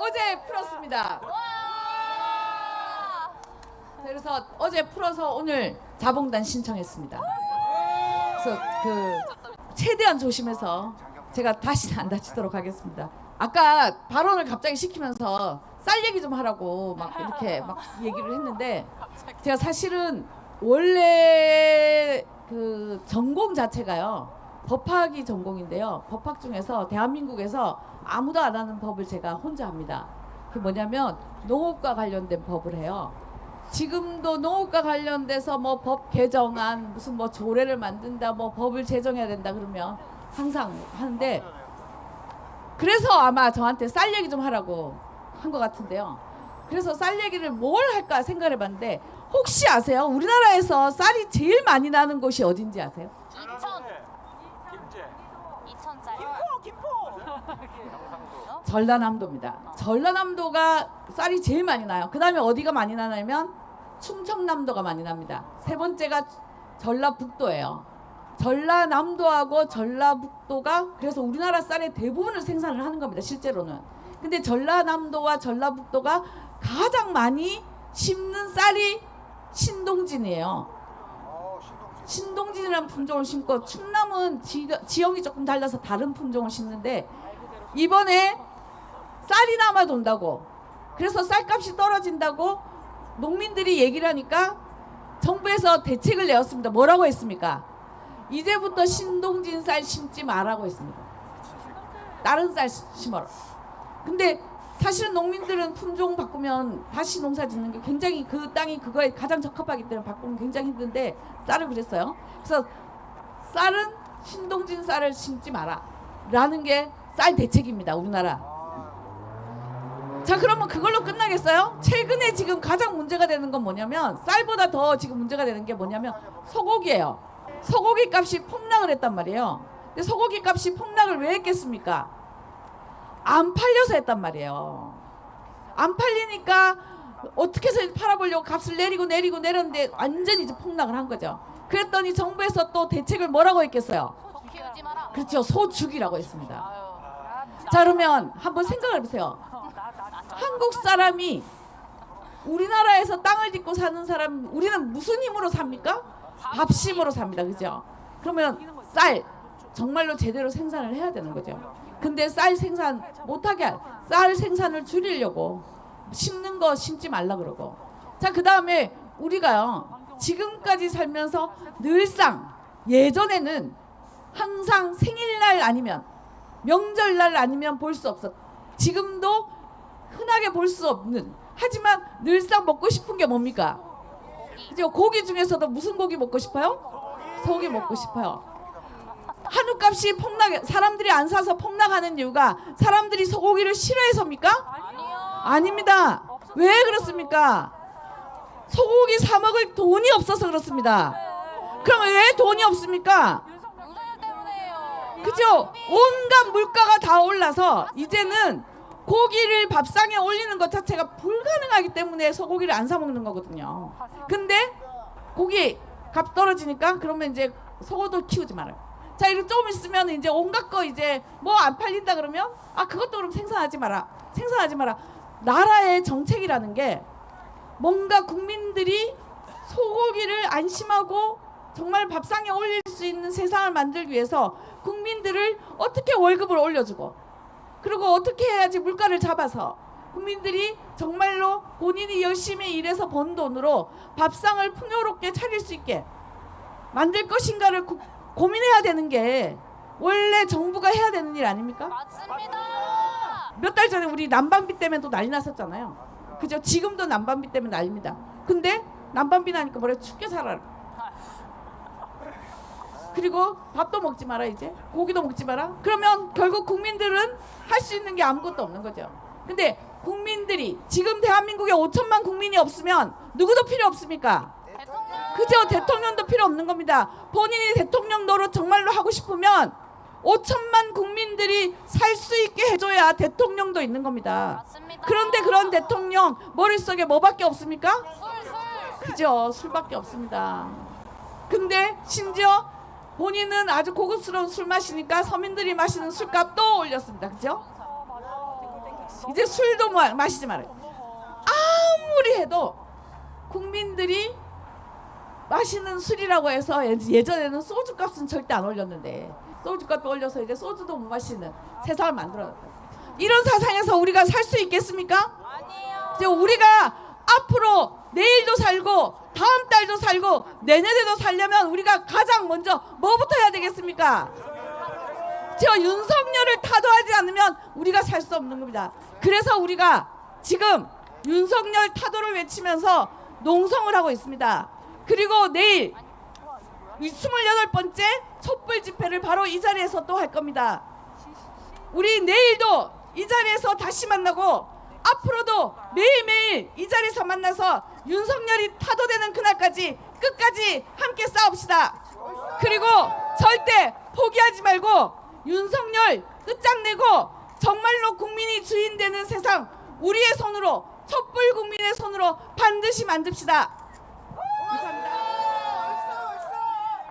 어제 풀었습니다. 그래서 어제 풀어서 오늘 자봉단 신청했습니다. 그래서 최대한 조심해서 제가 다시는 안 다치도록 하겠습니다. 아까 발언을 갑자기 시키면서 쌀 얘기 좀 하라고 막 이렇게 막 얘기를 했는데, 제가 사실은 원래 그 전공 자체가요 법학이 전공인데요, 법학 중에서 대한민국에서 아무도 안 하는 법을 제가 혼자 합니다. 그게 뭐냐면 농업과 관련된 법을 해요. 지금도 농업과 관련돼서 뭐 법 개정안, 무슨 뭐 조례를 만든다, 뭐 법을 제정해야 된다 그러면 항상 하는데, 그래서 아마 저한테 쌀 얘기 좀 하라고 한 것 같은데요. 그래서 쌀 얘기를 뭘 할까 생각을 해봤는데, 혹시 아세요? 우리나라에서 쌀이 제일 많이 나는 곳이 어딘지 아세요? 이천짜리. 김포. 전라남도입니다. 전라남도가 쌀이 제일 많이 나요. 그 다음에 어디가 많이 나냐면 충청남도가 많이 납니다. 세 번째가 전라북도예요. 전라남도하고 전라북도가 그래서 우리나라 쌀의 대부분을 생산을 하는 겁니다, 실제로는. 근데 전라남도와 전라북도가 가장 많이 심는 쌀이 신동진이에요. 신동진이라는 품종을 심고, 충남은 지형이 조금 달라서 다른 품종을 심는데, 이번에 쌀이 남아 돈다고, 그래서 쌀값이 떨어진다고 농민들이 얘기를 하니까 정부에서 대책을 내었습니다. 뭐라고 했습니까? 이제부터 신동진 쌀 심지 말라고 했습니다. 다른 쌀 심어라. 근데 사실은 농민들은 품종 바꾸면 다시 농사 짓는 게 굉장히, 그 땅이 그거에 가장 적합하기 때문에 바꾸면 굉장히 힘든데 쌀을 그랬어요. 그래서 쌀은 신동진 쌀을 심지 마라 라는 게 쌀 대책입니다, 우리나라. 자, 그러면 그걸로 끝나겠어요? 최근에 지금 가장 문제가 되는 건 뭐냐면, 쌀보다 더 지금 문제가 되는 게 뭐냐면 소고기예요. 소고기 값이 폭락을 했단 말이에요. 근데 소고기 값이 폭락을 왜 했겠습니까? 안 팔려서 했단 말이에요. 안 팔리니까 어떻게 해서 팔아보려고 값을 내렸는데 완전히 이제 폭락을 한 거죠. 그랬더니 정부에서 또 대책을 뭐라고 했겠어요? 소 키우지 마라. 그렇죠, 소 죽이라고 했습니다. 자, 그러면 한번 생각을 해보세요. 한국 사람이, 우리나라에서 땅을 짓고 사는 사람, 우리는 무슨 힘으로 삽니까? 밥심으로 삽니다, 그죠? 그러면 쌀 정말로 제대로 생산을 해야 되는 거죠. 근데 쌀 생산 못하게, 쌀 생산을 줄이려고 심는 거 심지 말라 그러고. 자, 그 다음에 우리가요 지금까지 살면서 늘상, 예전에는 항상 생일날 아니면 명절날 아니면 볼 수 없었, 지금도 흔하게 볼 수 없는, 하지만 늘상 먹고 싶은 게 뭡니까? 그죠? 고기 중에서도 무슨 고기 먹고 싶어요? 소고기 먹고 싶어요. 한우값이 사람들이 안 사서 폭락하는 이유가 사람들이 소고기를 싫어해서입니까? 아닙니다. 왜 그렇습니까? 소고기 사 먹을 돈이 없어서 그렇습니다. 그럼 왜 돈이 없습니까? 그죠? 온갖 물가가 다 올라서 이제는 고기를 밥상에 올리는 것 자체가 불가능하기 때문에 소고기를 안 사 먹는 거거든요. 근데 고기 값 떨어지니까 그러면 이제 소고도 키우지 말아요. 자, 이렇게 좀 있으면 이제 온갖 거 이제 뭐 안 팔린다 그러면 그것도 그럼 생산하지 마라. 나라의 정책이라는 게 뭔가 국민들이 소고기를 안심하고 정말 밥상에 올릴 수 있는 세상을 만들기 위해서 국민들을 어떻게 월급을 올려주고, 그리고 어떻게 해야지 물가를 잡아서 국민들이 정말로 본인이 열심히 일해서 번 돈으로 밥상을 풍요롭게 차릴 수 있게 만들 것인가를 고민해야 되는 게 원래 정부가 해야 되는 일 아닙니까? 맞습니다. 몇 달 전에 우리 난방비 때문에 또 난리 났었잖아요. 그죠? 지금도 난방비 때문에 난립니다. 근데 난방비 나니까 뭐래, 춥게 살아라. 그리고 밥도 먹지 마라, 이제 고기도 먹지 마라. 그러면 결국 국민들은 할 수 있는 게 아무것도 없는 거죠. 근데 국민들이, 지금 대한민국에 5천만 국민이 없으면 누구도 필요 없습니까? 그죠? 대통령도 필요 없는 겁니다. 본인이 대통령 노릇 정말로 하고 싶으면 5천만 국민들이 살 수 있게 해줘야 대통령도 있는 겁니다. 맞습니다. 그런데 그런 대통령 머릿속에 뭐밖에 없습니까? 술. 그죠? 술밖에 없습니다. 근데 심지어 본인은 아주 고급스러운 술 마시니까 서민들이 마시는 술값도 올렸습니다. 그죠? 이제 술도 마시지 말아요. 아무리 해도 국민들이 마시는 술이라고 해서 예전에는 소주값은 절대 안 올렸는데 소주값 올려서 이제 소주도 못 마시는 세상을 만들어놨다. 이런 세상에서 우리가 살 수 있겠습니까? 아니에요. 이제 우리가 앞으로 내일도 살고 다음 달도 살고 내년에도 살려면 우리가 가장 먼저 뭐부터 해야 되겠습니까? 저 윤석열을 타도하지 않으면 우리가 살 수 없는 겁니다. 그래서 우리가 지금 윤석열 타도를 외치면서 농성을 하고 있습니다. 그리고 내일 28번째 촛불 집회를 바로 이 자리에서 또 할 겁니다. 우리 내일도 이 자리에서 다시 만나고 앞으로도 매일매일 이 자리에서 만나서 윤석열이 타도되는 그날까지 끝까지 함께 싸웁시다. 그리고 절대 포기하지 말고 윤석열 끝장내고 정말로 국민이 주인 되는 세상 우리의 손으로 촛불 국민의 손으로 반드시 만듭시다.